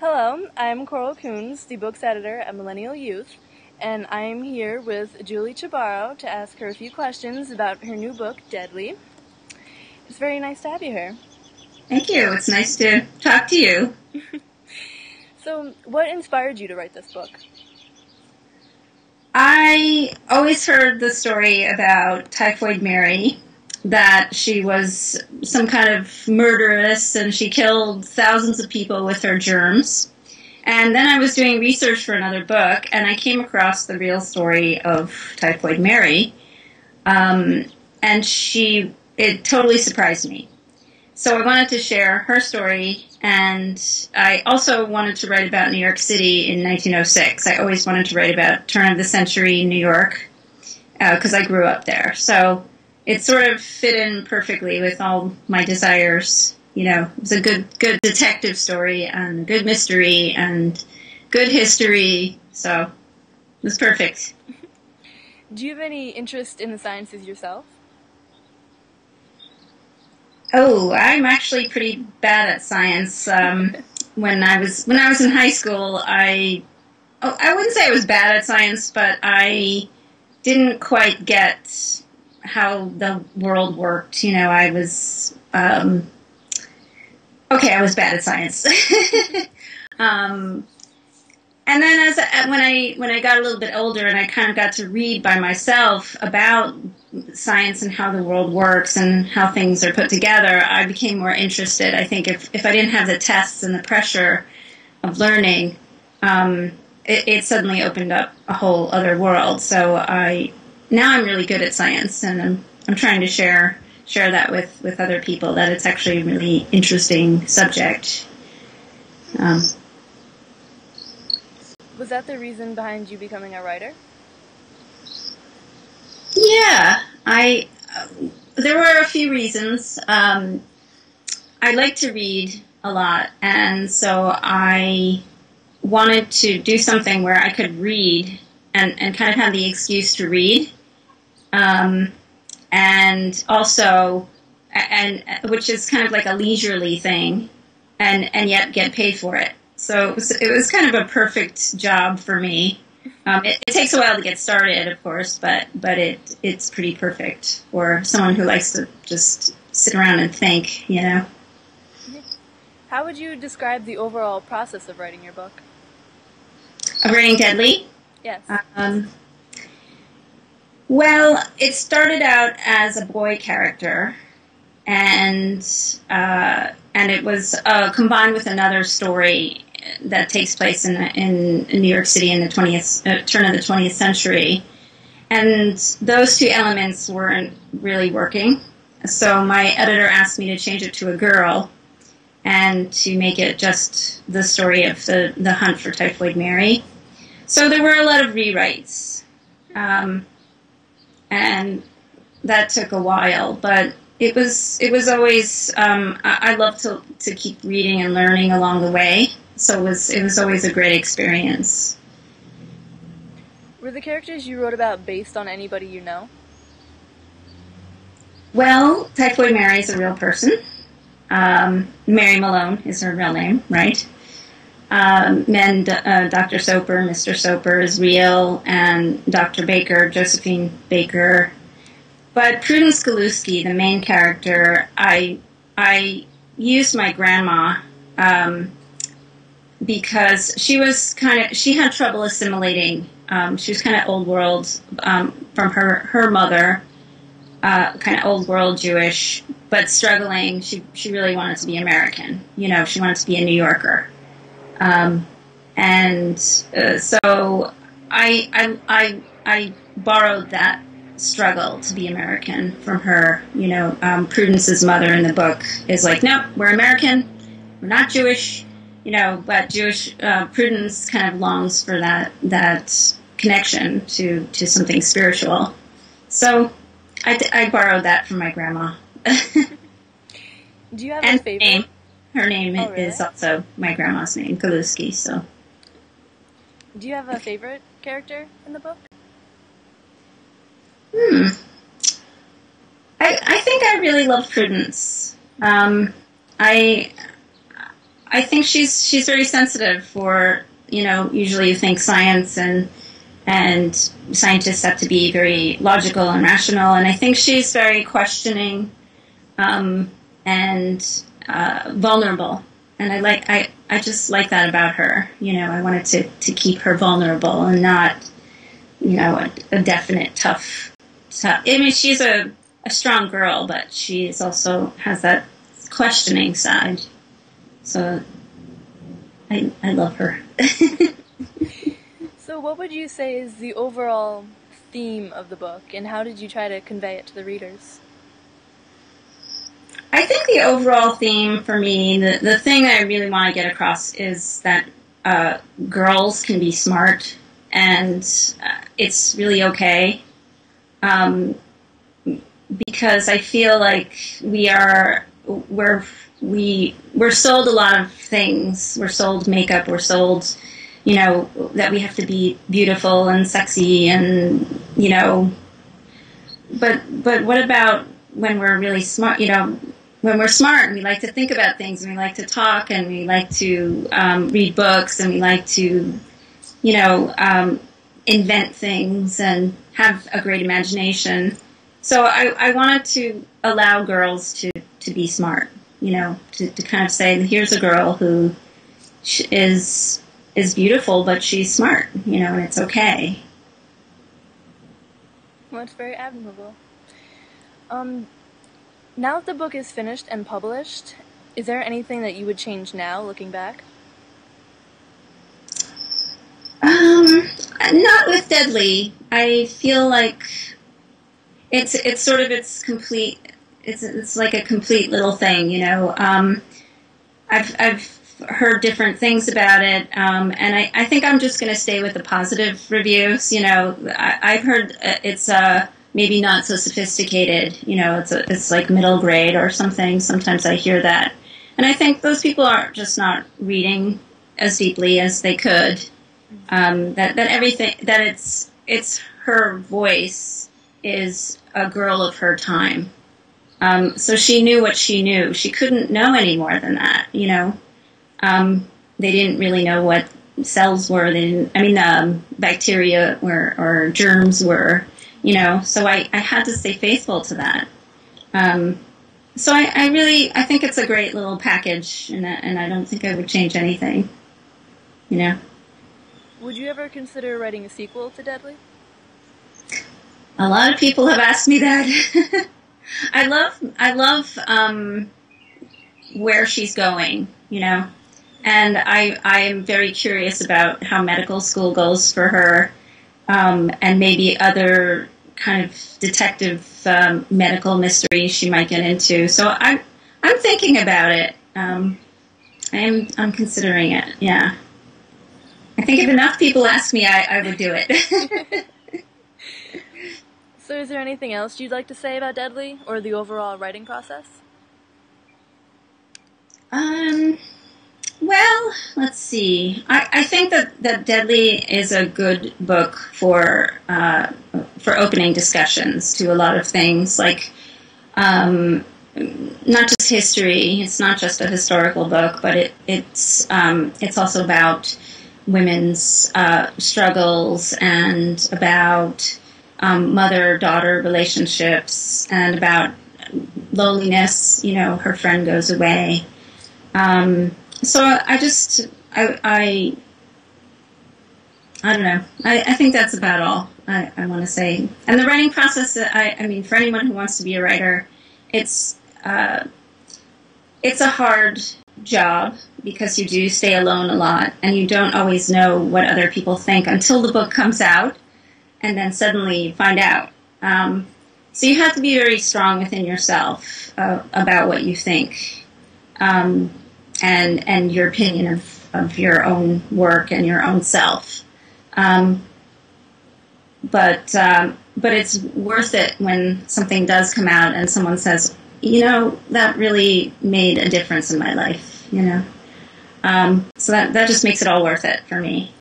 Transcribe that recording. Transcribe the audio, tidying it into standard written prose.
Hello, I'm Coral Coons, the books editor at Millennial Youth, and I'm here with Julie Chibbaro to ask her a few questions about her new book, Deadly. It's very nice to have you here. Thank you. It's nice to talk to you. So, what inspired you to write this book? I always heard the story about Typhoid Mary, that she was some kind of murderess and she killed thousands of people with her germs. And then I was doing research for another book, and I came across the real story of Typhoid Mary, and it totally surprised me. So I wanted to share her story, and I also wanted to write about New York City in 1906. I always wanted to write about turn-of-the-century New York, because I grew up there. So it sort of fit in perfectly with all my desires. You know, it was a good detective story, and a good mystery, and good history, so it was perfect. Do you have any interest in the sciences yourself? Oh, I'm actually pretty bad at science. When I was in high school, I wouldn't say I was bad at science, but I didn't quite get how the world worked. You know, I was I was bad at science. And then when I got a little bit older and I kind of got to read by myself about science and how the world works and how things are put together, I became more interested. I think if I didn't have the tests and the pressure of learning, it suddenly opened up a whole other world. So now I'm really good at science, and I'm trying to share that with other people, that it's actually a really interesting subject. Was that the reason behind you becoming a writer? Yeah, there were a few reasons. I like to read a lot, and so I wanted to do something where I could read and kind of have the excuse to read, and also, which is kind of like a leisurely thing, and yet get paid for it. So it was kind of a perfect job for me. It takes a while to get started, of course, but it's pretty perfect for someone who likes to just sit around and think, you know. How would you describe the overall process of writing your book? Of writing Deadly? Yes. Well, it started out as a boy character, and it was combined with another story that takes place in New York City in the turn of the 20th century. And those two elements weren't really working. So my editor asked me to change it to a girl and to make it just the story of the hunt for Typhoid Mary. So there were a lot of rewrites. And that took a while, but it was always, I love to keep reading and learning along the way. So it was always a great experience. Were the characters you wrote about based on anybody you know? Well, Typhoid Mary is a real person. Mary Malone is her real name, right? And Dr. Soper, Mr. Soper is real, and Dr. Baker, Josephine Baker. But Prudence Galuski, the main character, I used my grandma, because she had trouble assimilating. She was kind of old world, from her mother, kind of old world Jewish, but struggling. She really wanted to be American. You know, she wanted to be a New Yorker. So I borrowed that struggle to be American from her. You know, Prudence's mother in the book is like, nope, we're American, we're not Jewish. You know, but Prudence kind of longs for that connection to something spiritual. So I borrowed that from my grandma. Do you have a favorite? Her name Oh, really? is also my grandma's name, Galuski. So. Do you have a favorite character in the book? I think I really love Prudence. I think she's very sensitive for, usually you think science and scientists have to be very logical and rational, and I think she's very questioning and vulnerable, and I just like that about her. I wanted to keep her vulnerable and not, a definite tough. I mean, she's a strong girl, but she's also has that questioning side. So I love her. So what would you say is the overall theme of the book, and how did you try to convey it to the readers? I think the overall theme for me, the thing I really want to get across is that girls can be smart, and it's really okay. Because I feel like we're sold a lot of things. We're sold makeup. We're sold, that we have to be beautiful and sexy, and But what about when we're really smart? When we're smart and we like to think about things, and we like to talk, and we like to read books, and we like to, invent things and have a great imagination. So I wanted to allow girls to be smart, to kind of say, here's a girl who is beautiful, but she's smart, and it's okay. Well, it's very admirable. Now that the book is finished and published, is there anything that you would change now, looking back? Not with Deadly. I feel like it's sort of complete. It's like a complete little thing, I've heard different things about it, and I think I'm just going to stay with the positive reviews. I've heard it's maybe not so sophisticated. It's like middle grade or something. Sometimes I hear that, and I think those people are just not reading as deeply as they could. That everything that it's her voice is a girl of her time. So she knew what she knew. She couldn't know any more than that. They didn't really know what cells were. Bacteria or germs were. So I had to stay faithful to that. So I think it's a great little package, and I don't think I would change anything. Would you ever consider writing a sequel to Deadly? A lot of people have asked me that. I love where she's going, and I am very curious about how medical school goes for her, and maybe other kind of detective medical mysteries she might get into. So I'm thinking about it. I'm considering it. Yeah. I think if enough people ask me, I would do it. So is there anything else you'd like to say about Deadly, or the overall writing process? Well, let's see. I think that Deadly is a good book for opening discussions to a lot of things, like not just history. It's not just a historical book, but it's also about women's struggles, and about mother-daughter relationships, and about loneliness. Her friend goes away. So I don't know. I think that's about all I want to say. And the writing process, I mean, for anyone who wants to be a writer, it's a hard job, because you do stay alone a lot, and you don't always know what other people think until the book comes out, and then suddenly you find out. So you have to be very strong within yourself about what you think, and your opinion of your own work and your own self. But it's worth it when something does come out and someone says, that really made a difference in my life. So that just makes it all worth it for me.